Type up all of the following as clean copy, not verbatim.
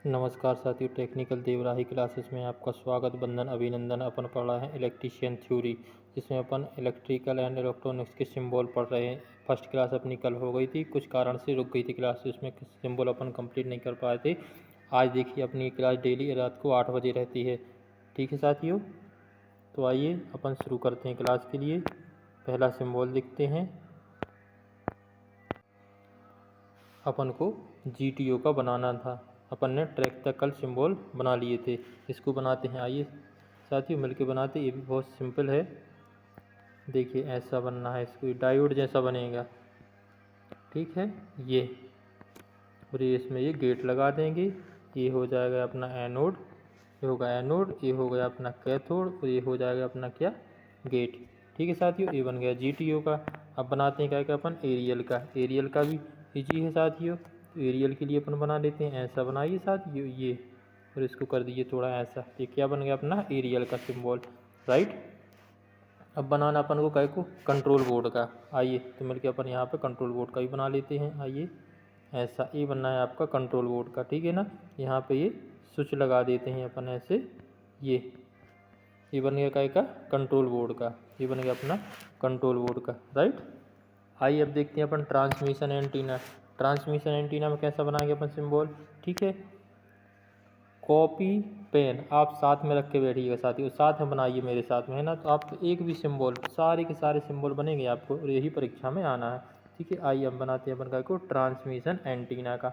नमस्कार साथियों, technical देवराही classes में आपका स्वागत, वंदन, अभिनंदन। अपन पढ़ रहे हैं इलेक्ट्रीशियन थ्योरी, जिसमें अपन इलेक्ट्रिकल एंड इलेक्ट्रॉनिक्स के सिंबल पढ़ रहे हैं। फर्स्ट क्लास अपनी कल हो गई थी, कुछ कारण से रुक गई थी क्लास, उसमें सिंबल अपन कंप्लीट नहीं कर पाए थे। आज देखिए अपनी क्लास डेली रात को 8 बजे रहती है। ठीक है साथियों, तो आइए अपन शुरू करते हैं क्लास के लिए। पहला सिंबल लिखते हैं। अपन को GTO का बनाना था। अपन ने ट्रैक तक कल सिंबल बना लिए थे, इसको बनाते हैं। आइए साथियों मिलके बनाते हैं। ये भी बहुत सिंपल है। देखिए ऐसा बनना है, इसको डायोड जैसा बनेगा। ठीक है, ये और ये इसमें ये गेट लगा देंगे। ये हो जाएगा अपना एनोड, ये होगा एनोड, ये हो गया अपना कैथोड और ये हो जाएगा अपना क्या, गेट। ठीक है साथियों, ये बन गया GTO का। अब बनाते हैं क्या क्या अपन, एरियल का। एरियल का भी इजी है साथियों, तो एरियल के लिए अपन बना लेते हैं। ऐसा बनाइए साथियों ये, और इसको कर दीजिए थोड़ा ऐसा। ये क्या बन गया अपना एरियल का सिंबल, राइट। अब बनाना अपन को क्या को, कंट्रोल बोर्ड का। आइए तो मिलके अपन यहाँ पे कंट्रोल बोर्ड का भी बना लेते हैं। आइए ऐसा, ये बनना है आपका कंट्रोल बोर्ड का। ठीक है ना, यहाँ पे ये स्विच लगा देते हैं अपन ऐसे। ये बन गया क्या का, कंट्रोल बोर्ड का। ये बन गया अपना कंट्रोल बोर्ड का, राइट। आइए अब देखते हैं अपन ट्रांसमिशन एंटीना। ट्रांसमिशन एंटीना में कैसा बनाएंगे अपन सिंबल। ठीक है, कॉपी पेन आप साथ में रख के बैठिएगा साथियों, साथ में बनाइए मेरे साथ में, है ना। तो आप एक भी सिंबल, सारे के सारे सिंबल बनेंगे आपको, और यही परीक्षा में आना है। ठीक है, आइए हम बनाते हैं अपन का को ट्रांसमिशन एंटीना का।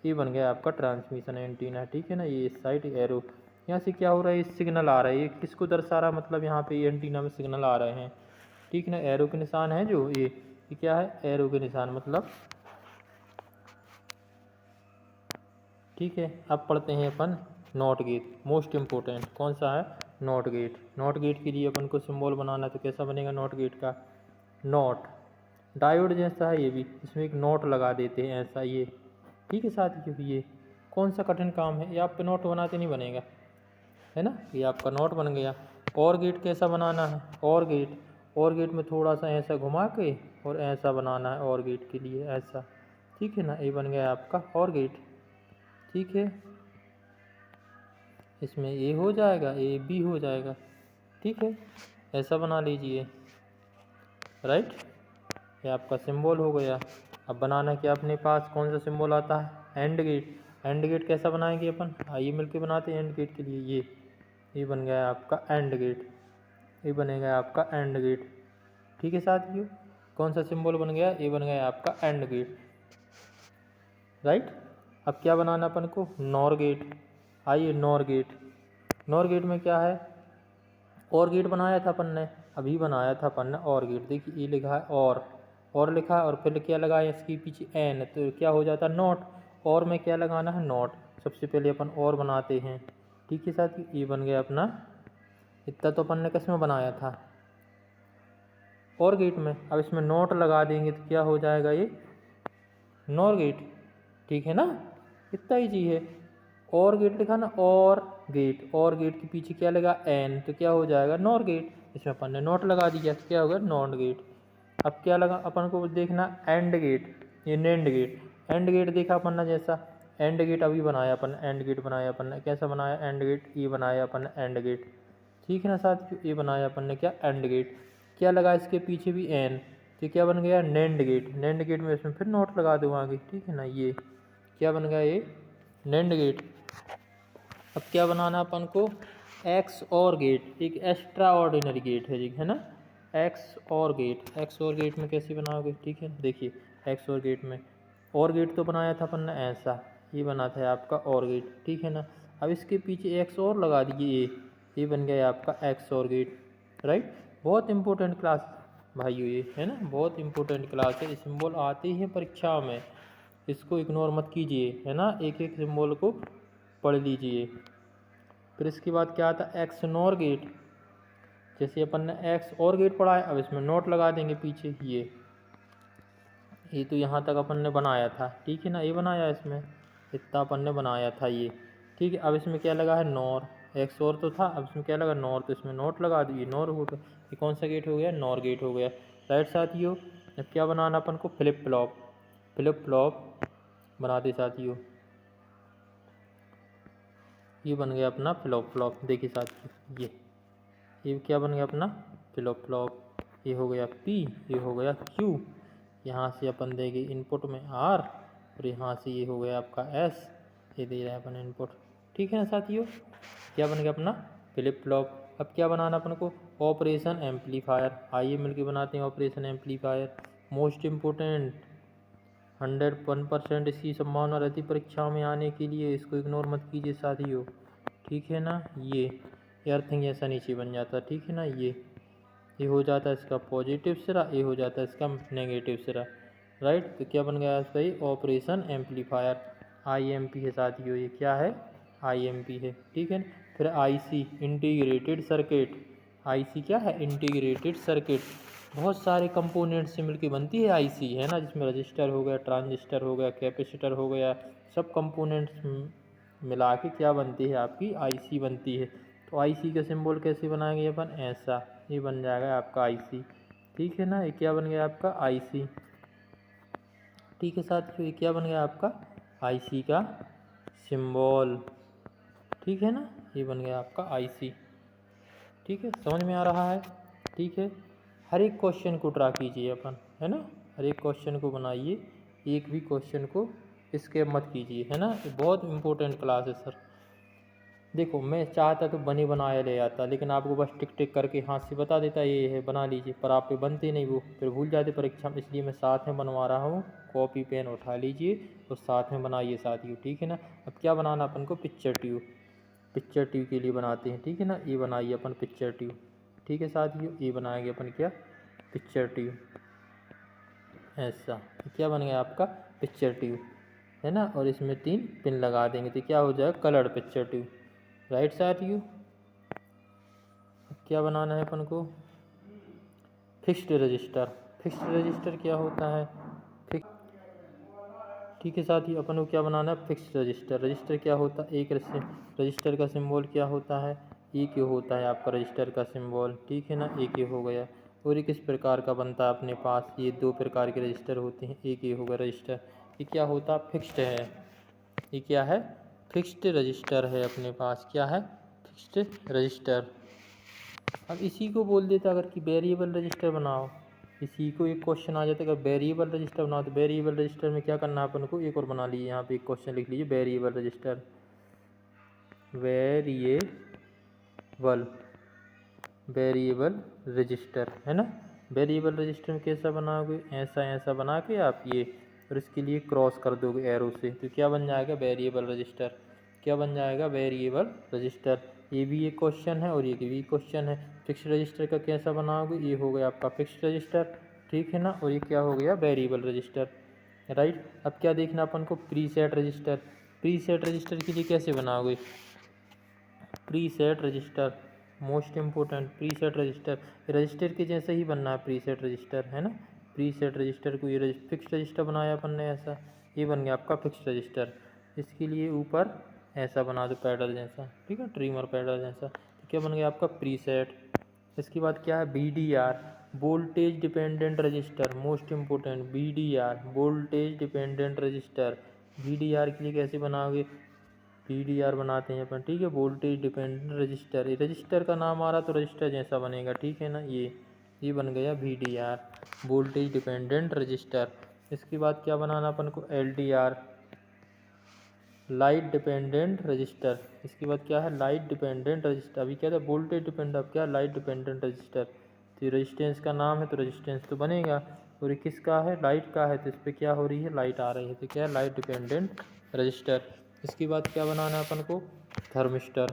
ये बन गया आपका ट्रांसमिशन एंटीना। ठीक है ना, ये इस साइड एरो, यहाँ से क्या हो रहा है, ये सिग्नल आ रहा है। ये किसको दर्शा रहा है, मतलब यहाँ पे ये एंटीना में सिग्नल आ रहे हैं। ठीक है ना, एरो के निशान है जो ये क्या है, एरो के निशान मतलब। ठीक है, अब पढ़ते हैं अपन नॉट गेट। मोस्ट इम्पोर्टेंट कौन सा है, नॉट गेट। नॉट गेट के लिए अपन को सिंबल बनाना है, तो कैसा बनेगा नॉट गेट का, नॉट डायोड जैसा है ये भी, इसमें एक नॉट लगा देते हैं ऐसा ये। ठीक है साथियों, ये कौन सा कठिन काम है, ये आप पे नॉट बनाते नहीं बनेगा, है ना। ये आपका नॉट बन गया। और गेट कैसा बनाना है, और गेट, और गेट में थोड़ा सा ऐसा घुमा के और ऐसा बनाना है और गेट के लिए ऐसा। ठीक है ना, ये बन गया आपका और गेट। ठीक है, इसमें ए हो जाएगा, ए बी हो जाएगा। ठीक है, ऐसा बना लीजिए, राइट। ये आपका सिंबल हो गया। अब बनाना क्या अपने पास, कौन सा सिंबल आता है, एंड गेट। एंड गेट कैसा बनाएंगे अपन, आइए मिलके बनाते हैं एंड गेट के लिए। ये बन गया आपका एंड गेट, ये बनेगा आपका एंड गेट। ठीक है साथियों, कौन सा सिंबल बन गया, ये बन गया आपका एंड गेट, राइट। अब क्या बनाना अपन को, नॉर गेट। आइए नॉर गेट। नॉर गेट में क्या है, और गेट बनाया था अपन ने, अभी बनाया था अपन ने और गेट। देखिए ये लिखा है और लिखा है, और फिर क्या लगाया इसके पीछे एन, तो क्या हो जाता है नॉट। और में क्या लगाना है, नॉट। सबसे पहले अपन और बनाते हैं। ठीक है साथियों, ये बन गया अपना। इतना तो अपन ने किस में बनाया था, और गेट में। अब इसमें नोट लगा देंगे तो क्या हो जाएगा, ये नॉर गेट। ठीक है ना, इतना ही चीज है। और गेट लिखा ना, और गेट के पीछे क्या लगा, एन, तो क्या हो जाएगा नॉर गेट। इसमें अपन ने नोट लगा दिया तो क्या होगा, नॉन गेट। अब क्या लगा अपन को देखना, एंड गेट, ये नेंड गेट। एंड गेट देखा अपन ने जैसा, एंड गेट अभी बनाया अपन, एंड गेट बनाया अपन ने, कैसा बनाया एंड गेट, ये बनाया अपन ने एंड गेट। ठीक है ना साथियों, ये बनाया अपन ने क्या, एंड गेट। क्या लगा इसके पीछे भी एन, तो क्या बन गया, नैंड गेट। नैंड गेट में इसमें फिर नोट लगा दूँ आगे। ठीक है ना, ये क्या बन गया, ये नैंड गेट। अब क्या बनाना अपन को, एक्स और गेट, एक एक्स्ट्रा ऑर्डिनरी गेट है जी, है ना। एक्स और गेट, एक्स और गेट में कैसे बनाओगे, ठीक है देखिए, एक्स और गेट में, और गेट तो बनाया था अपन ने ऐसा, ये बना था आपका और गेट। ठीक है ना, अब इसके पीछे एक्स और लगा दीजिए, ये बन गया आपका एक्स और गेट, राइट। बहुत इंपॉर्टेंट क्लास भाइयों ये, है ना, बहुत इंपॉर्टेंट क्लास है। सिंबल आते ही परीक्षा में, इसको इग्नोर मत कीजिए, है ना, एक एक सिंबल को पढ़ लीजिए। फिर इसके बाद क्या आता है, एक्स नॉर गेट। जैसे अपन ने एक्स और गेट पढ़ा है, अब इसमें नोट लगा देंगे पीछे। ये तो यहाँ तक अपन ने बनाया था, ठीक है ना, ये बनाया इसमें, इतना अपन ने बनाया था ये। ठीक है, अब इसमें क्या लगा है, नॉर। एक्स और तो था, अब इसमें क्या लगा, नॉर, तो इसमें नोट लगा दिए, नॉर हो गया। ये कौन सा गेट हो गया, नॉर गेट हो गया, राइट साथियों। अब क्या बनाना अपन को, फ्लिप फ्लॉप। फ्लिप फ्लॉप बना दे साथियों। ये बन गया अपना फ्लॉप फ्लॉप। देखिए साथियों, ये क्या बन गया अपना फ्लॉप फ्लॉप। ये हो गया P, ये हो गया Q। यहाँ से अपन देंगे इनपुट में R, और यहाँ से ये हो गया आपका S, ये दे रहा है अपन इनपुट। ठीक है ना साथियों, क्या बन गया अपना फ्लिप फ्लॉप। अब क्या बनाना अपन को, ऑपरेशन एम्पलीफायर। आइए मिलके बनाते हैं ऑपरेशन एम्पलीफायर। मोस्ट इम्पोर्टेंट, 101% इसकी संभावना रहती परीक्षा में आने के लिए, इसको इग्नोर मत कीजिए साथियों। ठीक है ना, ये अर्थिंग ऐसा नीचे बन जाता है। ठीक है ना, ये हो जाता है इसका पॉजिटिव सिरा, ये हो जाता है इसका नेगेटिव सिरा। राइट, तो क्या बन गया इसका ये ऑपरेशन एम्पलीफायर। IMP है साथियों, ये क्या है IMP है। ठीक है, फिर IC इंटीग्रेटेड सर्किट। IC क्या है इंटीग्रेटेड सर्किट। बहुत सारे कंपोनेंट से मिलकर बनती है IC, है ना, जिसमें रजिस्टर हो गया, ट्रांजिस्टर हो गया, कैपेसिटर हो गया, सब कंपोनेंट्स मिला के क्या बनती है आपकी IC बनती है। तो IC का सिंबल कैसे बनाएंगे अपन, ऐसा, ये बन जाएगा आपका IC। ठीक है ना, ये क्या बन गया आपका IC। ठीक है साथियों, ये क्या बन गया आपका IC का सिंबल। ठीक है ना, ये बन गया आपका IC। ठीक है, समझ में आ रहा है। ठीक है, हर एक क्वेश्चन को ट्रा कीजिए अपन, है ना, हर एक क्वेश्चन को बनाइए, एक भी क्वेश्चन को स्किप मत कीजिए, है ना। ये बहुत इंपॉर्टेंट क्लास है सर। देखो मैं चाहता तो बने बनाया ले आता, लेकिन आपको बस टिक टिक करके हाथ से बता देता ये है बना लीजिए, पर आप पे बनते नहीं, वो फिर भूल जाते परीक्षा में, इसलिए मैं साथ में बनवा रहा हूँ। कॉपी पेन उठा लीजिए और साथ में बनाइए साथियों। ठीक है ना, अब क्या बनाना अपन को, पिक्चर ट्यूब। पिक्चर ट्यूब के लिए बनाते हैं। ठीक है ना, ये बनाइए अपन पिक्चर ट्यूब। ठीक है साथियों, ये बनाएंगे अपन क्या, पिक्चर ट्यूब। ऐसा, क्या बन गया आपका पिक्चर ट्यूब, है ना, और इसमें 3 पिन लगा देंगे तो क्या हो जाएगा कलर्ड पिक्चर ट्यूब। राइट साथियों, अब क्या बनाना है अपन को, फिक्स्ड रजिस्टर। फिक्स्ड रजिस्टर क्या होता है, फिक्स। ठीक है साथियों, अपन को क्या बनाना है, फिक्स्ड रजिस्टर। रजिस्टर क्या होता है, एक रजिस्टर का सिंबल क्या होता है, एक ये होता है आपका रजिस्टर का सिंबल। ठीक है ना, एक ये हो गया। और ये किस प्रकार का बनता है अपने पास, ये 2 प्रकार के रजिस्टर होते हैं। एक ये होगा रजिस्टर, ये क्या होता है फिक्स्ड है, ये क्या है फिक्स्ड रजिस्टर है अपने पास, क्या है फिक्स्ड रजिस्टर। अब इसी को बोल देता अगर कि वेरिएबल रजिस्टर बनाओ, इसी को एक क्वेश्चन आ जाता है अगर वेरिएबल रजिस्टर बनाओ, तो वेरिएबल रजिस्टर में क्या करना है अपन को, एक और बना लीजिए, यहाँ पे एक क्वेश्चन लिख लीजिए, वेरिएबल रजिस्टर। वेरिएबल रजिस्टर, है ना। वेरिएबल रजिस्टर में कैसा बनाओगे, ऐसा ऐसा बना के आप ये, और इसके लिए क्रॉस कर दोगे एरो से, तो क्या बन जाएगा वेरिएबल रजिस्टर। क्या बन जाएगा वेरिएबल रजिस्टर। ये भी एक क्वेश्चन है और ये भी क्वेश्चन है। फिक्स्ड रजिस्टर का कैसा बनाओगे, ये हो गया आपका फिक्स्ड रजिस्टर। ठीक है ना, और ये क्या हो गया वेरिएबल रजिस्टर। राइट, अब क्या देखना अपन को, प्रीसेट रजिस्टर। प्रीसेट रजिस्टर के लिए कैसे बनाओगे, preset register, most important preset register. Register के जैसे ही बनना है प्रीसेट रजिस्टर, है ना। प्रीसेट रजिस्टर को ये फिक्स रजिस्टर बनाया अपन ने, ऐसा ये बन गया आपका फिक्स रजिस्टर। इसके लिए ऊपर ऐसा बना दो पैडल जैसा, ठीक है, ट्रिमर पैडल जैसा, तो क्या बन गया आपका प्रीसेट। इसके बाद क्या है VDR, voltage dependent register, most important VDR, voltage dependent register. VDR के लिए कैसे बनाओगे, VDR बनाते हैं अपन, ठीक है, वोल्टेज डिपेंडेंट रजिस्टर। ये रजिस्टर का नाम आ रहा तो रजिस्टर जैसा बनेगा, ठीक है ना, ये बन गया VDR, वोल्टेज डिपेंडेंट रजिस्टर। इसके बाद क्या बनाना अपन को, LDR, लाइट डिपेंडेंट रजिस्टर। इसके बाद क्या है, लाइट डिपेंडेंट रजिस्टर। अभी क्या था वोल्टेज डिपेंडेंट, अब क्या लाइट डिपेंडेंट रजिस्टर। तो रेजिस्टेंस का नाम है तो रेजिस्टेंस तो बनेगा, और ये किसका है, लाइट का है, तो इस पर क्या हो रही है, लाइट आ रही है, तो क्या है लाइट डिपेंडेंट रजिस्टर। इसके बाद क्या बनाना है अपन को, थर्मिस्टर।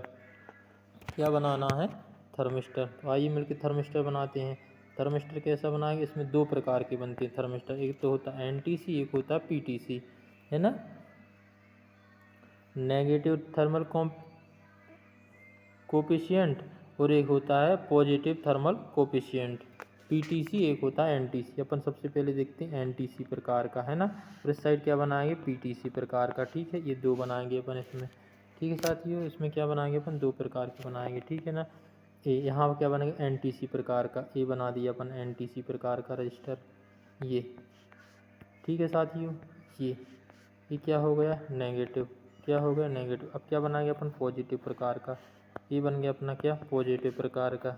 क्या बनाना है, थर्मिस्टर। तो आइए मिलकर थर्मिस्टर बनाते हैं। थर्मिस्टर कैसा बनाएंगे, इसमें 2 प्रकार के बनते हैं थर्मिस्टर, एक तो होता है NTC, एक होता है PTC, है ना, नेगेटिव थर्मल कोफिशिएंट, और एक होता है पॉजिटिव थर्मल कोफिशिएंट। PTC एक होता है NTC। अपन सबसे पहले देखते हैं NTC प्रकार का, है ना, और इस साइड क्या बनाएंगे PTC प्रकार का। ठीक है, ये 2 बनाएंगे अपन इसमें। ठीक है साथियों, इसमें क्या बनाएंगे अपन, 2 प्रकार के बनाएंगे, ठीक है ना। यहाँ क्या बनेगा NTC प्रकार का, ये बना दिया अपन NTC प्रकार का रजिस्टर, ये। ठीक है साथियों, ये क्या हो गया नेगेटिव, क्या हो गया नेगेटिव। अब क्या बनाएंगे अपन पॉजिटिव प्रकार का, ये बन गया अपना क्या पॉजिटिव प्रकार का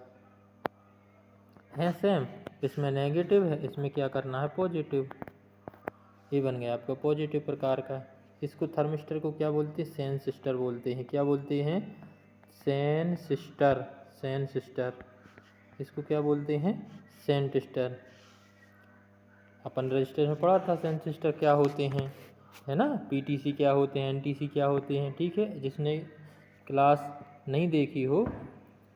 है सेम, इसमें नेगेटिव है, इसमें क्या करना है पॉजिटिव, ये बन गया आपका पॉजिटिव प्रकार का। इसको थर्मिस्टर को क्या बोलते हैं सेंसिस्टर बोलते हैं, क्या बोलते हैं सेंसिस्टर, सेंसिस्टर, इसको क्या बोलते हैं सेंटिस्टर। अपन रजिस्टर में पढ़ा था सेंसिस्टर क्या होते हैं, है ना, पीटीसी क्या होते हैं, एनटीसी क्या होते हैं, ठीक है। जिसने क्लास नहीं देखी हो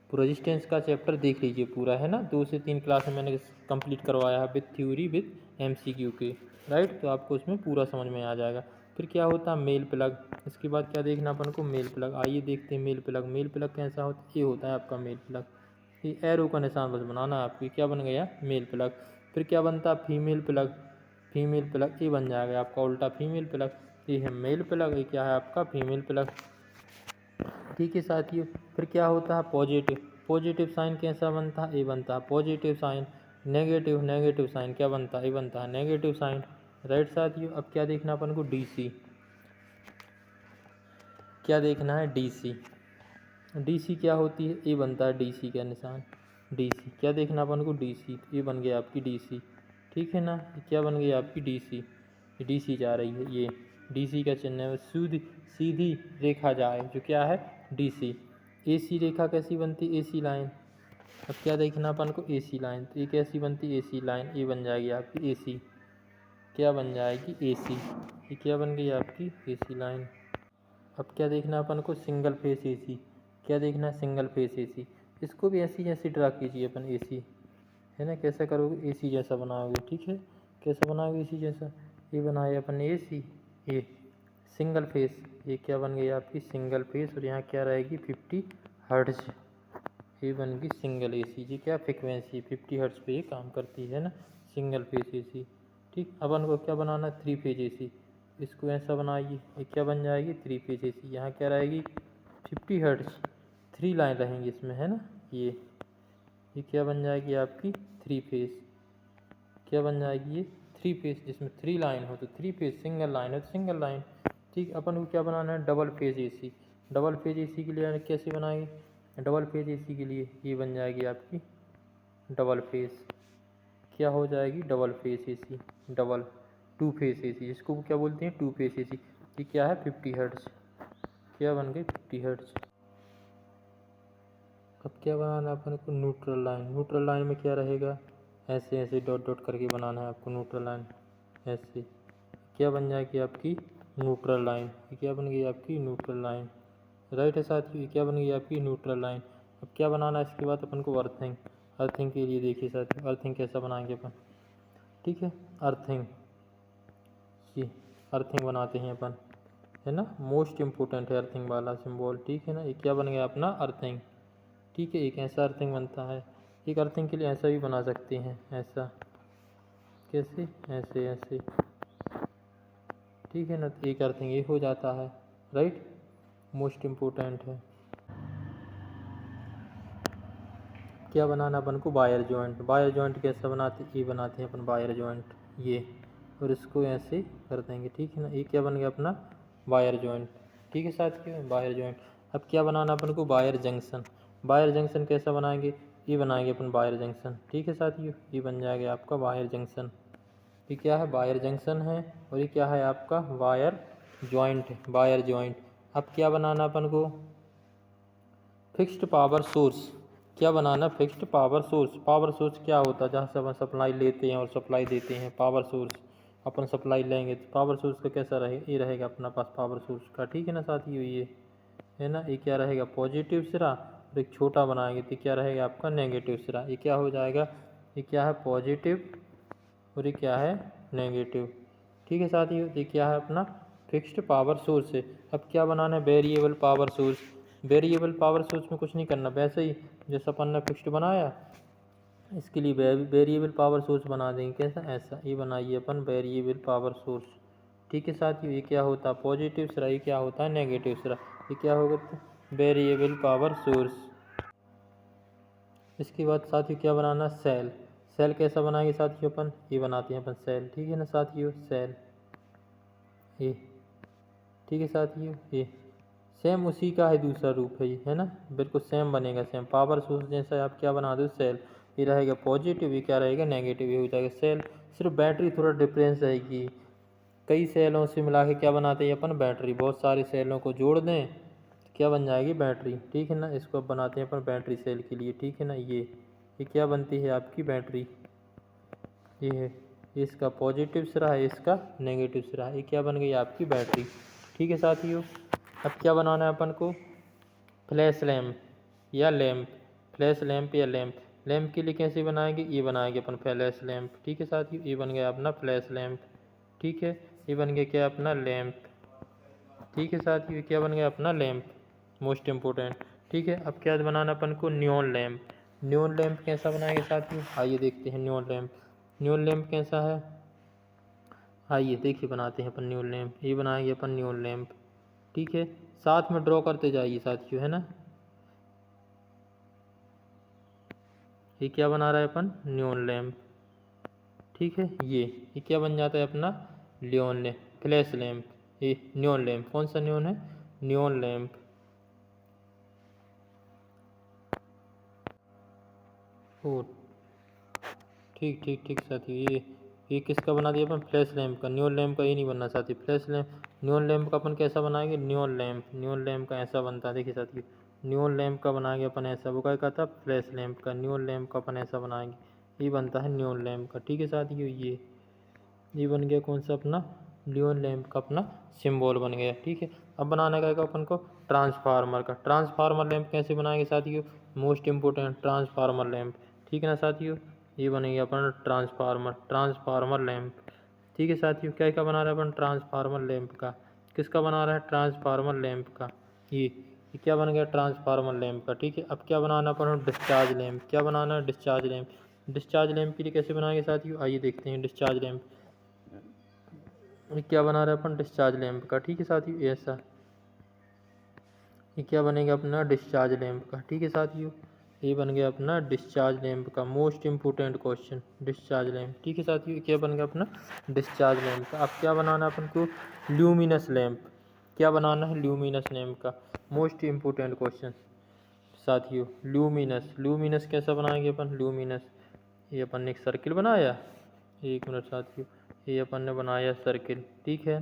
रेजिस्टेंस का चैप्टर देख लीजिए पूरा, है ना, 2 से 3 क्लास में मैंने कंप्लीट करवाया है विथ थ्योरी विथ एमसीक्यू के, राइट। तो आपको उसमें पूरा समझ में आ जाएगा। फिर क्या होता है मेल प्लग, इसके बाद क्या देखना अपन को मेल प्लग। आइए देखते हैं मेल प्लग। मेल प्लग कैसा होता है, ये होता है आपका मेल प्लग, ये एरो का निशान बस बनाना है आपकी, क्या बन गया मेल प्लग। फिर क्या बनता है फीमेल प्लग, फीमेल प्लग ये बन जाएगा आपका उल्टा फीमेल प्लग, ये है मेल प्लग, ये क्या है आपका फीमेल प्लग, ठीक है साथियों। फिर क्या होता है पॉजिटिव, पॉजिटिव साइन कैसा बनता है, ये बनता है positive sign. Negative, negative sign क्या बनता है, ये बनता है नेगेटिव साइन, राइट साथियों। अब क्या देखना अपन को डीसी, क्या देखना है डीसी, डीसी क्या होती है, ये बनता है डीसी का निशान, डीसी क्या देखना अपन को डीसी, ये बन गया आपकी डीसी, ठीक है ना, ये क्या बन गई आपकी डीसी, ये डीसी जा रही है, ये डीसी का चिन्ह है, सीधी सीधी रेखा जाए जो क्या है डीसी। एसी रेखा कैसी बनती, एसी लाइन। अब क्या देखना अपन को एसी लाइन, तो ये कैसी बनती एसी लाइन, ये बन जाएगी आपकी एसी, क्या बन जाएगी एसी, ये क्या बन गई आपकी एसी लाइन। अब क्या देखना अपन को सिंगल फेस एसी, क्या देखना है सिंगल फेस एसी, इसको भी ऐसी जैसी ड्रा कीजिए अपन एसी, है ना, कैसा करोगे एसी जैसा बनाओगे, ठीक है, कैसा बनाओगे एसी जैसा, ये बनाए अपन एसी, ये सिंगल फेस, ये क्या बन गई आपकी सिंगल फेस, और यहाँ क्या रहेगी 50 हर्ट्ज, ये बन गई सिंगल एसी, जी क्या फ्रिक्वेंसी 50 हर्ट्ज पे ये काम करती है ना सिंगल फेस एसी, ठीक। अपन को क्या बनाना है 3 फेज एसी, इसको ऐसा बनाइए, ये क्या बन जाएगी 3 फेज एसी, यहाँ क्या रहेगी 50 हर्ट्ज, 3 लाइन रहेंगी इसमें, है ना, ये क्या बन जाएगी आपकी 3 फेज, क्या बन जाएगी ये 3 फेज, जिसमें 3 लाइन हो तो 3 फेज, सिंगल लाइन हो तो सिंगल लाइन, ठीक। अपन को क्या बनाना है double phase AC, double phase AC के लिए कैसे बनाएंगे, डबल फेज एसी के लिए ये बन जाएगी आपकी डबल फेज, क्या हो जाएगी double phase AC, double 2 phase AC, इसको क्या बोलते हैं 2 फेज एसी, ये क्या है 50 हर्ट्ज, क्या बन गई 50 हर्ट्ज। अब क्या बनाना है अपन को न्यूट्रल लाइन, न्यूट्रल लाइन में क्या रहेगा ऐसे ऐसे डॉट डॉट करके बनाना है आपको न्यूट्रल लाइन, ऐसे क्या बन जाएगी आपकी न्यूट्रल लाइन, ये क्या बन गई आपकी न्यूट्रल लाइन, राइट है साथियों, ये क्या बन गई आपकी न्यूट्रल लाइन। अब क्या बनाना है इसके बाद अपन को अर्थिंग, अर्थिंग के लिए देखिए साथियों अर्थिंग कैसा बनाएंगे अपन, ठीक है, अर्थिंग, ये अर्थिंग बनाते हैं अपन, है ना, मोस्ट इम्पोर्टेंट है अर्थिंग वाला सिंबल, ठीक है ना, ये क्या बन गया अपना अर्थिंग, ठीक है। एक ऐसा अर्थिंग बनता है, एक अर्थिंग के लिए ऐसा भी बना सकते हैं, ऐसा कैसे ऐसे ऐसे, ठीक है ना, तो एक अर्थिंग ये हो जाता है, राइट, मोस्ट इम्पोर्टेंट है। क्या बनाना अपन को वायर जॉइंट, वायर जॉइंट कैसा बनाते, ये बनाते हैं अपन वायर जॉइंट, ये, और इसको ऐसे कर देंगे, ठीक है ना, ये क्या बन गया अपना वायर जॉइंट, ठीक है साथियों वायर जॉइंट। अब क्या बनाना अपन को वायर जंक्शन, वायर जंक्शन कैसा बनाएंगे, ये बनाएंगे अपन वायर जंक्शन, ठीक है साथियों, ये बन जाएगा आपका वायर जंक्शन, ये क्या है वायर जंक्शन है, और ये क्या है आपका वायर जॉइंट है, वायर जॉइंट। अब क्या बनाना अपन को फिक्स्ड पावर सोर्स, क्या बनाना fixed power source, power source क्या होता है जहाँ से अपन सप्लाई लेते हैं और सप्लाई देते हैं, पावर सोर्स, अपन सप्लाई लेंगे तो पावर सोर्स का कैसा रहेगा, ये रहेगा अपना पास पावर सोर्स का, ठीक है ना साथियों, ये है ना, ये क्या रहेगा पॉजिटिव सिरा, और एक छोटा बनाएंगे तो क्या रहेगा आपका नेगेटिव सिरा, ये क्या हो जाएगा, ये क्या है पॉजिटिव और ये क्या है नेगेटिव, ठीक है साथियों, ये क्या है अपना फिक्स्ड पावर सोर्स है। अब क्या बनाना है variable power source, variable power source में कुछ नहीं करना, वैसे ही जैसा अपन ने फिक्स्ड बनाया इसके लिए वेरिएबल पावर सोर्स बना देंगे, कैसा ऐसा, ये बनाइए अपन वेरिएबल पावर सोर्स, ठीक है साथियों, ये क्या होता है पॉजिटिव सिरा, ये क्या होता है नेगेटिव सिरा, ये क्या होगा वेरिएबल पावर सोर्स। इसके बाद साथियों क्या बनाना सेल, सेल कैसा बनाएंगे साथियों अपन, ये बनाते हैं अपन सेल, ठीक है ना साथियों सेल, ये ठीक है साथियों। ये सेम उसी का है दूसरा रूप है ये, है ना, बिल्कुल सेम बनेगा, सेम पावर सोर्स जैसा आप क्या बना दो सेल, ये रहेगा पॉजिटिव, ये क्या रहेगा नेगेटिव, ये हो जाएगा सेल। सिर्फ बैटरी थोड़ा डिफरेंस रहेगी, कई सेलों से मिला के क्या बनाते हैं अपन बैटरी, बहुत सारे सेलों को जोड़ दें तो क्या बन जाएगी बैटरी, ठीक है ना, इसको अब बनाते हैं अपन बैटरी सेल के लिए, ठीक है ना। ये क्या बनती है आपकी बैटरी, ये है, इसका पॉजिटिव सिरा है, इसका नेगेटिव सिरा है, ये क्या बन गई आपकी बैटरी, ठीक है साथियों। अब क्या बनाना है अपन को, फ्लैश लैम्प या लैम्प, फ्लैश लैम्प या लैम्प, लैम्प के लिए कैसे बनाएंगे, ये बनाएंगे अपन फ्लैश लैम्प, ठीक है साथियों। ये बन गया अपना फ्लैश लैम्प, ठीक है, ये बन गया क्या अपना लैम्प, ठीक है साथियों, ये क्या बन गया अपना लैम्प, मोस्ट इम्पोर्टेंट, ठीक है। अब क्या बनाना अपन को, न्योन लैम्प, न्योन लैम्प कैसा बनाएंगे साथियों, आइए देखते हैं न्योन लैम्प, न्योन लैम्प कैसा है, आइए देखिए बनाते हैं अपन न्योन लैम्प, ये बनाएंगे अपन न्योन लैम्प, ठीक है, साथ में ड्रॉ करते जाइए साथियों, है ना। ये क्या बना रहा है अपन, न्योन लैम्प, ठीक है। ये क्या बन जाता है अपना लियोन लैम्प, फ्लैश लैम्प, ये न्योन लैम्प, कौन सा न्योन है, न्योन लैम्प, ओ ठीक ठीक ठीक साथी। ये किसका बना दिया अपन, फ्लैश लैम्प का, न्योन लैम्प का ये नहीं बनना साथी, फ्लैश लैम्प, न्योन लैम्प का अपन कैसा बनाएंगे, न्योन लैम्प, न्योन लैम्प का ऐसा बनता है, देखिए साथी, न्योन लैम्प का बनाएंगे अपन ऐसा, वो क्या कहता है फ्लैश लैम्प का, न्योन लैम्प का अपन ऐसा बनाएंगे, ये बनता है न्योन लैम्प का, ठीक है साथियों। ये बन गया कौन सा अपना, न्योन लैम्प का अपना सिंबल बन गया, ठीक है। अब बनाने का अपन को ट्रांसफार्मर का, ट्रांसफार्मर लैम्प कैसे बनाएंगे साथियों, मोस्ट इंपोर्टेंट ट्रांसफार्मर लैम्प, ठीक है ना साथियों। ये बनेगा अपन ट्रांसफार्मर, ट्रांसफार्मर लैम्प, ठीक है साथियों। क्या क्या बना रहा है अपन, ट्रांसफार्मर लैम्प का, किसका बना रहा है, ट्रांसफार्मर लैम्प का, ये क्या बन गया ट्रांसफार्मर लैम्प का, ठीक है। अब क्या बनाना अपन, डिस्चार्ज लैम्प, क्या बनाना है, डिस्चार्ज लैम्प, डिस्चार्ज लैम्प के लिए कैसे बनाएंगे साथियों, आइए देखते हैं डिस्चार्ज लैम्प, ये क्या बना रहे हैं अपन, डिस्चार्ज लैम्प का, ठीक है साथियों ऐसा, ये क्या बनेगा अपना डिस्चार्ज लैम्प का, ठीक है साथियों। ये बन गया अपना डिस्चार्ज लैम्प का, most important question discharge lamp, ठीक है साथियों, ये क्या बन गया अपना डिस्चार्ज लैम्प का। अब क्या बनाना है अपन को, ल्यूमिनस लैम्प, क्या बनाना है, ल्यूमिनस लैम्प का, मोस्ट इंपोर्टेंट क्वेश्चन साथियों। ल्यूमिनस, ल्यूमिनस कैसा बनाएंगे अपन, ल्यूमिनस, ये अपन ने एक सर्किल बनाया, एक मिनट साथियों, ये अपन ने बनाया सर्किल, ठीक है,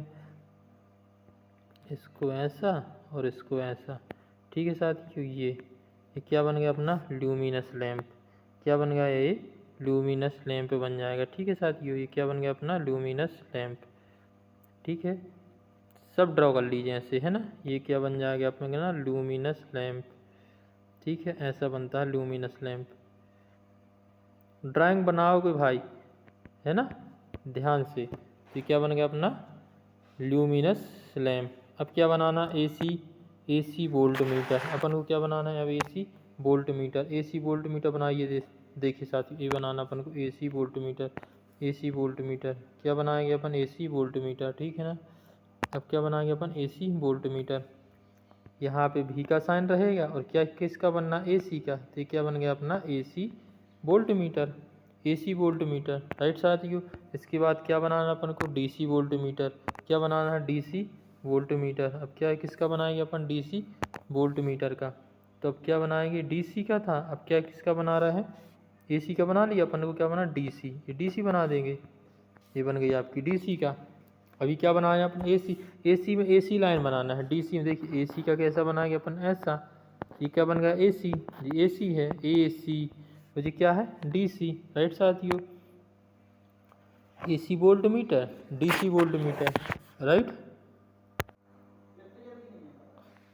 इसको ऐसा और इसको ऐसा, ठीक है साथियों। ये क्या बन गया अपना ल्यूमिनस लैम्प, क्या बन गया ये ल्यूमिनस लैम्प बन जाएगा, ठीक है साथियों। ये क्या बन गया अपना ल्यूमिनस लैम्प, ठीक है, सब ड्रॉ कर लीजिए ऐसे, है ना। ये क्या बन जाएगा अपने ना ल्यूमिनस लैम्प, ठीक है, ऐसा बनता है ल्यूमिनस लैम्प। ड्राइंग बनाओगे भाई, है ना, ध्यान से। तो क्या बन गया अपना ल्यूमिनस लैम्प। अब क्या बनाना, एसी वोल्ट मीटर, अपन को क्या बनाना है अब, AC volt meter, AC volt meter बनाइए, देखिए साथियों, ये बनाना अपन को AC volt meter, AC volt meter, क्या बनाएंगे अपन, एसी वोल्ट मीटर, ठीक है ना। अब क्या बनाएंगे अपन, एसी वोल्ट मीटर, यहाँ पे भी का साइन रहेगा और क्या किसका बनना, एसी का, तो क्या बन गया अपना AC volt meter, AC volt meter, right साथियों। इसके बाद क्या बनाना अपन को, डीसी वोल्ट मीटर, क्या बनाना है, डीसी वोल्ट मीटर। अब क्या है, किसका बनाएंगे अपन, डीसी वोल्ट मीटर का, तो अब क्या बनाएंगे, डीसी का था, अब क्या किसका बना रहा है, एसी का बना लिया अपन को, क्या बना डीसी, ये डीसी बना देंगे, ये बन गई आपकी डीसी का। अभी क्या बनाया अपन, एसी, एसी में एसी लाइन बनाना है, डीसी में देखिए एसी का कैसा बनाएंगे अपन ऐसा, ये क्या बन गया एसी, ये एसी है, एसी, तो ये क्या है डीसी, राइट साथियों। AC volt meter, DC volt meter, right.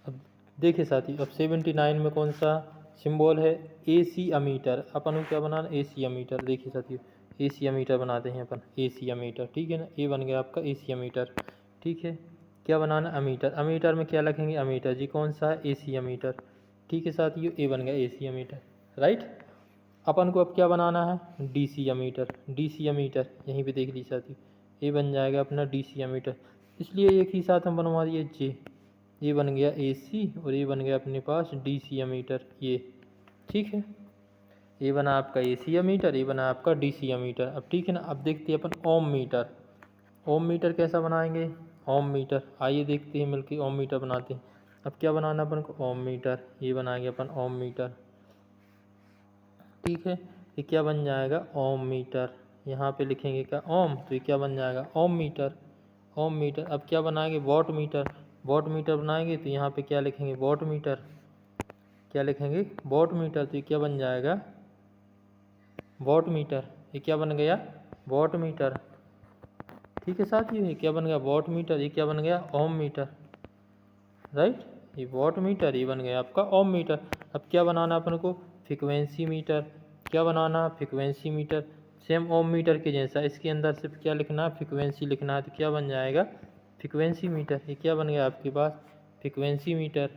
अब देखिए साथी, अब 79 में कौन सा सिंबल है, एसी अमीटर, अपन को क्या बनाना, एसी अमीटर, देखिए साथियों, एसी अमीटर बनाते हैं अपन, एसी अमीटर, ठीक है ना, ये बन गया आपका एसी अमीटर, ठीक है। क्या बनाना, अमीटर, अमीटर में क्या लिखेंगे, अमीटर जी कौन सा है, एसी अमीटर, ठीक है साथियों, ये बन गया एसी अमीटर, राइट। अपन को अब क्या बनाना है, डीसी अमीटर, डीसी अमीटर यहीं पे देख लीजिए साथियों, ये बन जाएगा अपना डीसी अमीटर, इसलिए एक ही साथ हम बनवा दिए जे, ये बन गया एसी और ये बन गया अपने पास डीसी अमीटर, ये ठीक है, ये बना आपका एसी अमीटर, ये बना आपका डीसी अमीटर। अब ठीक है ना, अब देखते हैं अपन ओम मीटर, ओम मीटर कैसा बनाएंगे, ओम मीटर। आइए देखते हैं मिलके ओम मीटर बनाते हैं। अब क्या बनाना अपन को, ओम मीटर। ये बनाएंगे अपन ओम मीटर, ठीक है। ये क्या बन जाएगा, ओम मीटर। यहाँ पे लिखेंगे क्या, ओम, तो ये क्या बन जाएगा, ओम मीटर। ओम मीटर। अब क्या बनाएंगे, वॉट मीटर। वॉट मीटर बनाएंगे तो यहाँ पे क्या लिखेंगे, वॉट मीटर। क्या लिखेंगे, वॉट मीटर। तो ये क्या बन जाएगा, वॉट मीटर। ये क्या बन गया, वॉट मीटर, ठीक है साथियों। ये क्या बन गया, वॉट मीटर। ये क्या बन गया, ओम मीटर, राइट। ये वॉट मीटर, ये बन गया आपका ओम मीटर। अब क्या बनाना अपन को, फ्रीक्वेंसी मीटर। क्या बनाना, फ्रीक्वेंसी मीटर। सेम ओम मीटर के जैसा, इसके अंदर सिर्फ क्या लिखना है, फ्रीक्वेंसी लिखना है। तो क्या बन जाएगा, फ्रीक्वेंसी मीटर। ये क्या बन गया आपके पास, फ्रीक्वेंसी मीटर,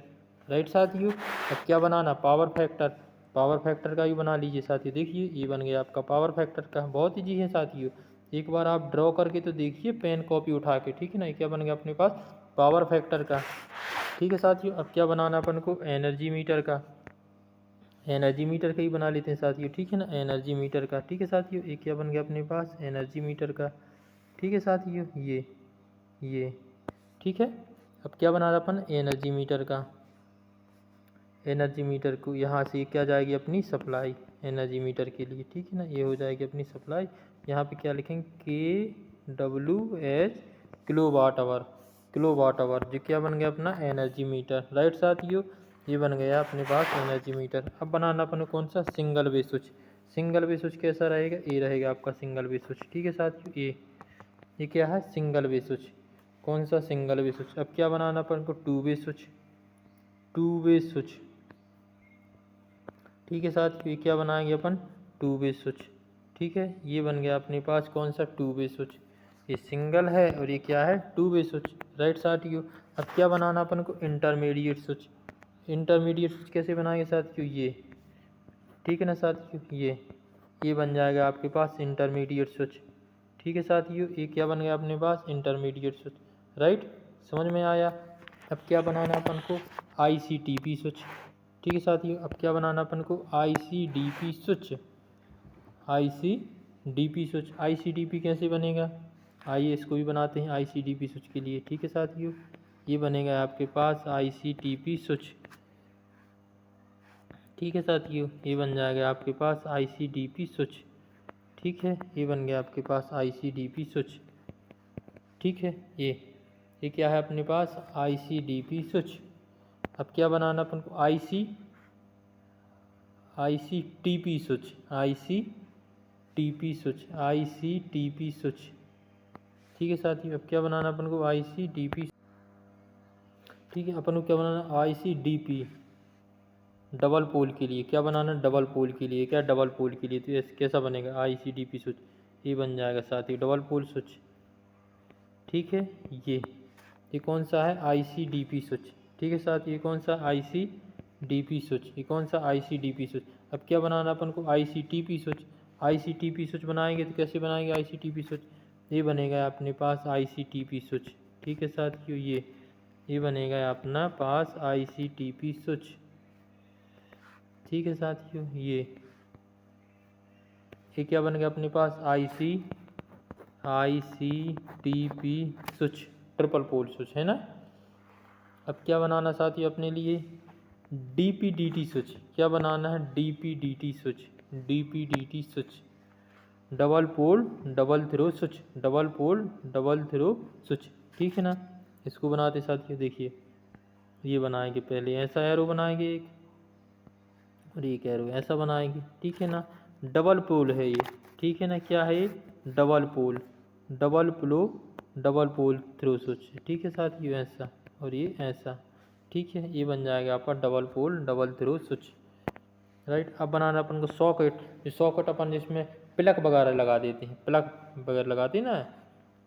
राइट साथियों। अब क्या बनाना, पावर फैक्टर। पावर फैक्टर का भी बना लीजिए साथियों। देखिए ये बन गया आपका पावर फैक्टर का, बहुत ईजी है साथियों। एक बार आप ड्रॉ करके तो देखिए पेन कॉपी उठा के, ठीक है ना। ये क्या बन गया अपने पास, पावर फैक्टर का, ठीक है साथियों। अब क्या बनाना अपन को, एनर्जी मीटर का। एनर्जी मीटर का ही बना लेते हैं साथियों, ठीक है ना, एनर्जी मीटर का, ठीक है साथियों। एक क्या बन गया अपने पास, एनर्जी मीटर का, ठीक है साथियों। ये ठीक है। अब क्या बनाना अपन, एनर्जी मीटर का। एनर्जी मीटर को यहाँ से क्या जाएगी अपनी सप्लाई, एनर्जी मीटर के लिए, ठीक है ना। ये हो जाएगी अपनी सप्लाई। यहाँ पे क्या लिखेंगे, KWH, kilo watt hour. Kilo watt hour, जो क्या बन गया अपना एनर्जी मीटर, राइट साथियों। ये बन गया अपने पास एनर्जी मीटर। अब बनाना अपन कौन सा, single way switch. Single way switch कैसा रहेगा, ये रहेगा आपका सिंगल वे स्विच, ठीक है साथियों। ये क्या है, सिंगल वे स्विच। कौन सा, सिंगल वे स्विच। अब क्या बनाना अपन को, two way switch. Two way switch, ठीक है साथियों। ये क्या बनाएंगे अपन, टू वे स्विच, ठीक है। ये बन गया अपने पास कौन सा, टू वे स्विच। ये सिंगल है और ये क्या है, टू वे स्विच, राइट साथियों। अब क्या बनाना अपन को, इंटरमीडिएट स्विच। इंटरमीडिएट स्विच कैसे बनाएंगे साथियों, ये, ठीक है ना साथियों। ये बन जाएगा आपके पास इंटरमीडिएट स्विच, ठीक है साथियों। ये क्या बन गया अपने पास, इंटरमीडिएट स्विच, राइट। समझ में आया। अब क्या बनाना अपन को, ICTP स्विच, ठीक है साथियों। अब क्या बनाना अपन को, ICDP switch. ICDP switch. ICDP कैसे बनेगा, आइए इसको भी बनाते हैं ICDP स्विच के लिए, ठीक है साथियों। ये बनेगा आपके पास ICTP स्विच, ठीक है साथियों। ये बन जाएगा आपके पास ICDP स्विच, ठीक है। ये बन गया आपके पास ICDP स्विच, ठीक है। ये क्या है अपने पास, ICDP स्विच। अब क्या बनाना अपन को, ICTP switch. ICTP switch, ICTP switch, ठीक है साथियों। अब क्या बनाना अपन को, ICDP, ठीक है। अपन को क्या बनाना, ICDP डबल पोल के लिए। क्या बनाना, डबल पोल के लिए। क्या, डबल पोल के लिए। तो ये कैसा बनेगा, ICDP स्विच। ये बन जाएगा साथियों डबल पोल स्विच, ठीक है। ये कौन सा है, ICDP स्विच, ठीक है साथ। ये कौन सा, ICDP स्विच। ये कौन सा, ICDP स्विच। अब क्या बनाना अपन को, ICTP स्विच। ICTP स्विच बनाएंगे तो कैसे बनाएंगे ICTP स्विच, ये बनेगा अपने पास ICTP स्विच, ठीक है साथियों। ये बनेगा अपना पास ICTP स्विच, ठीक है साथियों। ये क्या बन गया अपने पास, ICTP switch, triple pole switch, है ना। अब क्या बनाना साथियों अपने लिए, DPDT स्विच। क्या बनाना है, DPDT switch. DPDT switch, double pole double throw switch. Double pole double throw switch, ठीक है ना। इसको बनाते साथियों, देखिए ये बनाएंगे, पहले ऐसा एरो बनाएंगे एक, और एक एरो ऐसा बनाएंगे, ठीक है ना। डबल पोल है ये, ठीक है ना। क्या है ये, double pole, double pole throw switch, ठीक है साथियों। ऐसा और ये ऐसा, ठीक है। ये बन जाएगा आपका double pole double throw switch, right. अब बनाना अपन को सॉकेट। ये सॉकेट अपन जिसमें प्लग वगैरह लगा देते हैं, प्लग वगैरह लगाते हैं ना,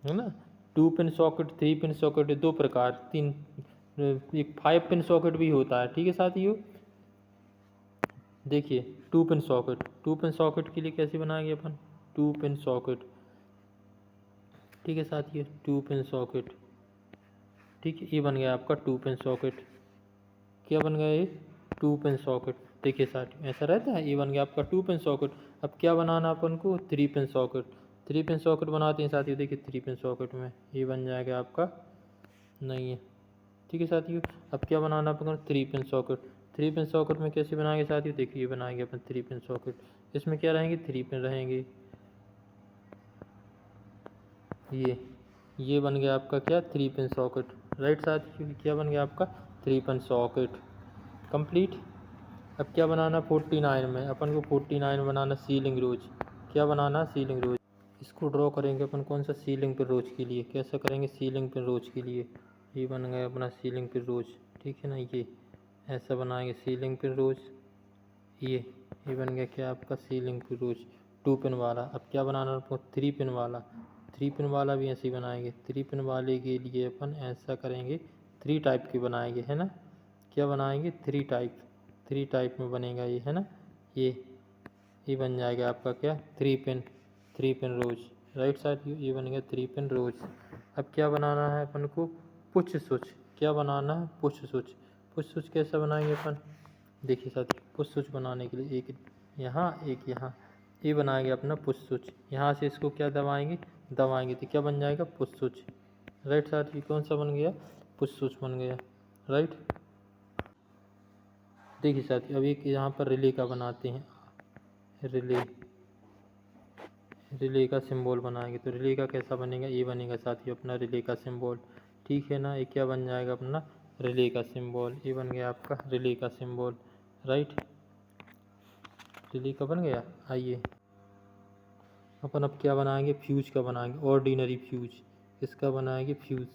है ना। 2 पिन सॉकेट, 3 पिन सॉकेट, दो प्रकार, तीन, एक 5 पिन सॉकेट भी होता है, ठीक है साथियों। देखिए 2 पिन सॉकेट, 2 पिन सॉकेट के लिए कैसे बनाएंगे अपन, 2 पिन सॉकेट, ठीक है साथियों। 2 पिन सॉकेट, ठीक है। ये बन गया आपका 2 पिन सॉकेट। क्या बन गया ये, 2 पिन सॉकेट, देखिए साथियों ऐसा रहता है। ये बन गया आपका 2 पिन सॉकेट। अब क्या बनाना अपन को, 3 पिन सॉकेट। 3 पिन सॉकेट बनाते हैं साथियों, देखिए 3 पिन सॉकेट में ये बन जाएगा आपका नहीं है। ठीक है साथियों, अब क्या बनाना अपन 3 पिन सॉकेट। 3 पिन सॉकेट में कैसे बनाएंगे साथियों, देखिए बनाएंगे अपन 3 पिन सॉकेट। इसमें क्या रहेंगे, 3 पिन रहेंगे। ये बन गया आपका क्या, 3 पिन सॉकेट। राइट साथियों, क्या बन गया आपका 3 पिन सॉकेट कंप्लीट। अब क्या बनाना 49 में, अपन को 49 बनाना सीलिंग रोज। क्या बनाना, सीलिंग रोज। इसको ड्रॉ करेंगे अपन कौन सा, सीलिंग पे रोज के लिए। कैसा करेंगे, सीलिंग पे रोज के लिए। ये बन गया अपना सीलिंग पे रोज, ठीक है ना। ये ऐसा बनाएंगे सीलिंग पे रोज। ये बन गया क्या आपका, सीलिंग पे रोज 2 पिन वाला। अब क्या बनाना आपको, 3 पिन वाला। 3 पिन वाला भी ऐसे ही बनाएंगे। 3 पिन वाले के लिए अपन ऐसा करेंगे, 3 टाइप के बनाएंगे, है ना। क्या बनाएंगे, 3 टाइप में बनेगा ये, है ना। ये बन जाएगा आपका क्या, 3 पिन रोज। राइट साइड ये बन गया 3 पिन रोज। अब क्या बनाना है अपन को, पुश स्विच। क्या बनाना है, पुश स्विच। पुश स्विच कैसा बनाएंगे अपन, देखिए साथियों, पुश स्विच बनाने के लिए एक यहाँ एक यहाँ, ये बनाएंगे अपना पुश स्विच। यहाँ से इसको क्या दबाएंगे तो क्या बन जाएगा, पुश स्विच। राइट साथियों, कौन सा बन गया, पुश स्विच बन गया। राइट, देखिए साथियों, अब एक यहाँ पर रिले का बनाते हैं। रिले का सिंबल बनाएंगे, तो रिले का कैसा बनेगा, ये बनेगा साथियों अपना रिले का सिंबल। ठीक है ना, ये क्या बन जाएगा अपना, रिले का सिंबल। ये बन गया आपका रिले का सिंबल। राइट, रिले का बन गया। आइए अपन अब क्या बनाएंगे, फ्यूज का बनाएंगे, ऑर्डिनरी फ्यूज। इसका बनाएंगे फ्यूज।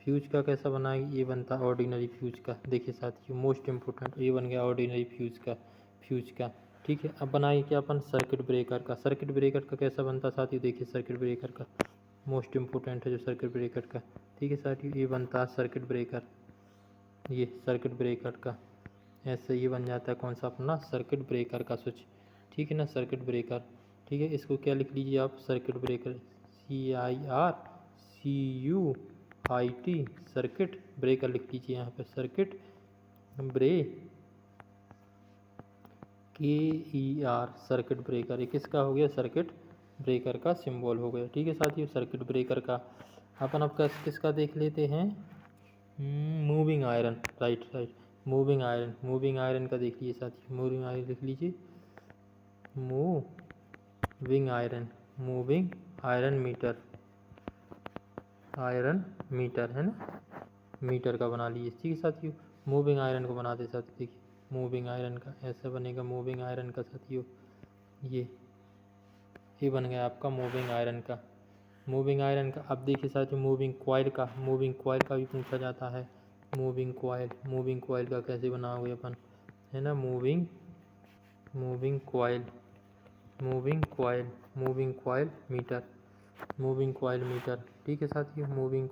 फ्यूज का कैसा बनाएंगे, ये बनता है ऑर्डिनरी फ्यूज का। देखिए साथियों, मोस्ट इम्पोर्टेंट, ये बन गया ऑर्डिनरी फ्यूज का। ठीक है, अब बनाइए क्या अपन, सर्किट ब्रेकर का। सर्किट ब्रेकर का कैसा बनता है साथियों, देखिए सर्किट ब्रेकर का मोस्ट इम्पोर्टेंट है जो सर्किट ब्रेकर का। ठीक है साथियों, ये बनता है सर्किट ब्रेकर। ये सर्किट ब्रेकर का ऐसे ये बन जाता है कौन सा अपना, सर्किट ब्रेकर का स्विच। ठीक है ना, सर्किट ब्रेकर। ठीक है, इसको क्या लिख लीजिए आप, circuit breaker, CIRCUIT, circuit breaker लिख लीजिए यहाँ पर, सर्किट KER, सर्किट ब्रेकर। ये किसका हो गया, सर्किट ब्रेकर का सिंबल हो गया। ठीक है साथियों, सर्किट ब्रेकर का। अपन अब किसका देख लेते हैं, moving iron. Right, moving iron का देख लीजिए साथियों, मूविंग आयरन लिख लीजिए, मूविंग आयरन मीटर है ना, मीटर का बना लीजिए। ठीक है साथियों, मूविंग आयरन को बनाते साथियों, देखिए मूविंग आयरन का ऐसा बनेगा, मूविंग आयरन का साथियों। ये बन गया आपका मूविंग आयरन का। अब देखिए साथियों, मूविंग कॉइल का भी पूछा जाता है। मूविंग कॉइल का कैसे बनाओगे अपन, है ना, मूविंग कॉइल मीटर। ठीक है साथियों, मूविंग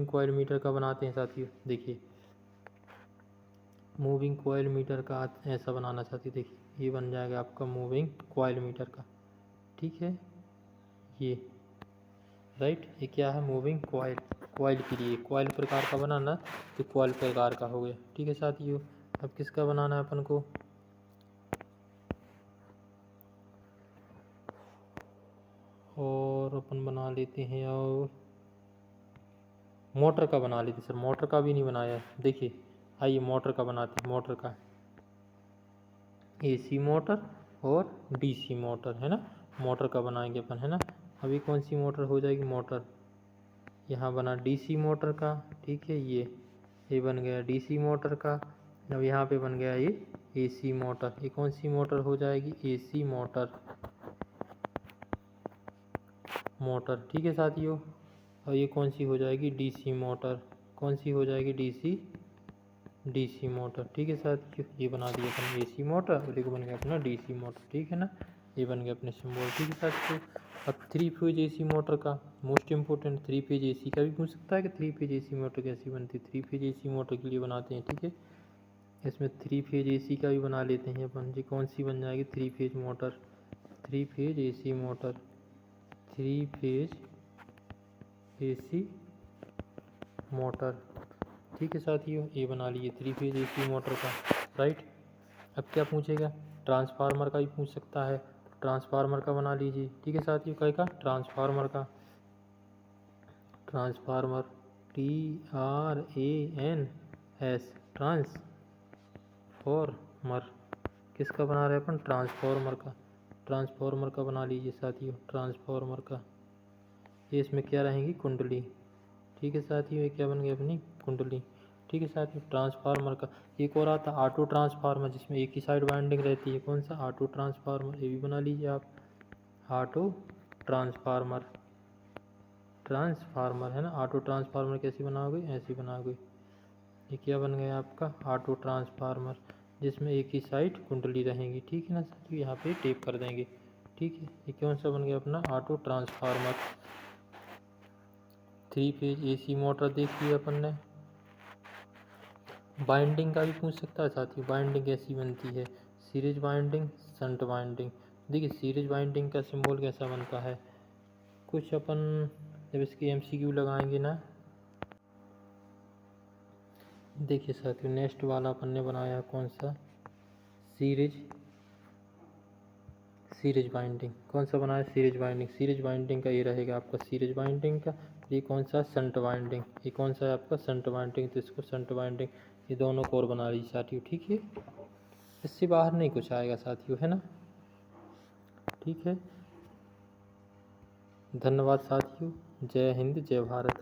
कॉइल मीटर का बनाते हैं साथियों। देखिए मूविंग कॉइल मीटर का ऐसा बनाना साथियों, देखिए ये बन जाएगा आपका मूविंग कॉइल मीटर का। ठीक है, ये राइट, ये क्या है, मूविंग कॉइल के लिए कॉइल प्रकार का बनाना, तो कॉइल प्रकार का हो गया। ठीक है साथियों, अब किसका बनाना है अपन को, और अपन बना लेते हैं, और मोटर का बना लेते सर, मोटर का भी नहीं बनाया है। देखिए आइए मोटर का बनाते हैं, मोटर का AC मोटर और DC मोटर, है ना। मोटर का बनाएंगे अपन, है ना। अभी कौन सी मोटर हो जाएगी, मोटर यहाँ बना DC मोटर का। ठीक है, ये बन गया DC मोटर का। अब यहाँ पे बन गया ये AC मोटर। ये कौन सी मोटर हो जाएगी, AC मोटर। ठीक है साथियों, और ये कौन सी हो जाएगी, DC मोटर। कौन सी हो जाएगी, DC मोटर। ठीक है साथियों, ये बना दिया अपन AC मोटर, और ये बन गया अपना DC मोटर। ठीक है ना, ये बन गया अपने सिंबल। ठीक है साथियों, अब 3 फेज AC मोटर का मोस्ट इम्पोर्टेंट, 3 फेज AC का भी पूछ सकता है कि 3 फेज AC मोटर कैसी बनती है। 3 फेज AC मोटर के लिए बनाते हैं। ठीक है, इसमें 3 फेज AC का भी बना लेते हैं अपन जी। कौन सी बन जाएगी, 3 phase motor, 3 phase AC motor, 3 phase AC motor. ठीक है साथियों, ये बना लिए 3 फेज AC मोटर का। राइट, अब क्या पूछेगा, ट्रांसफार्मर का भी पूछ सकता है, ट्रांसफार्मर का बना लीजिए। ठीक है साथियों, क्या का, ट्रांसफार्मर का। Transformer TRANS transformer. किसका बना रहे हैं अपन? ट्रांसफॉर्मर का। ट्रांसफॉर्मर का बना लीजिए साथियों, ट्रांसफॉर्मर का। ये इसमें क्या रहेंगी? कुंडली। ठीक है साथियों, ये क्या बन गई? अपनी कुंडली। ठीक है साथियों, ट्रांसफार्मर का। एक और आता ऑटो ट्रांसफार्मर, जिसमें एक ही साइड वाइंडिंग रहती है। कौन सा? Auto transformer. ये भी बना लीजिए आप, ऑटो ट्रांसफार्मर। ट्रांसफार्मर है ना, ऑटो ट्रांसफार्मर कैसे बनाओगे? ऐसे बनाओगे। ये क्या बन गया आपका? ऑटो ट्रांसफार्मर, जिसमें एक ही साइड कुंडली रहेंगी। ठीक है ना साथियों, यहाँ पे टेप कर देंगे। ठीक है, ये कौन सा बन गया अपना? Auto transformer. 3 phase AC motor देखी है अपन ने। बाइंडिंग का भी पूछ सकता है साथियों, बाइंडिंग कैसी बनती है? Series binding, shunt binding. देखिए सीरीज बाइंडिंग का सिंबल कैसा बनता है? कुछ अपन जब इसकी MCQ लगाएंगे ना, देखिए साथियों नेक्स्ट वाला अपन ने बनाया कौन सा? Series binding. कौन सा बनाया? Series binding. सीरीज बाइंडिंग का ये रहेगा आपका सीरीज बाइंडिंग का। ये कौन सा? Shunt binding. ये कौन सा है आपका? Shunt binding. तो इसको शंट बाइंडिंग, ये दोनों कोर बना लीजिए साथियों। ठीक है, इससे बाहर नहीं कुछ आएगा साथियों, है ना। ठीक है, धन्यवाद साथियों। जय हिंद, जय भारत।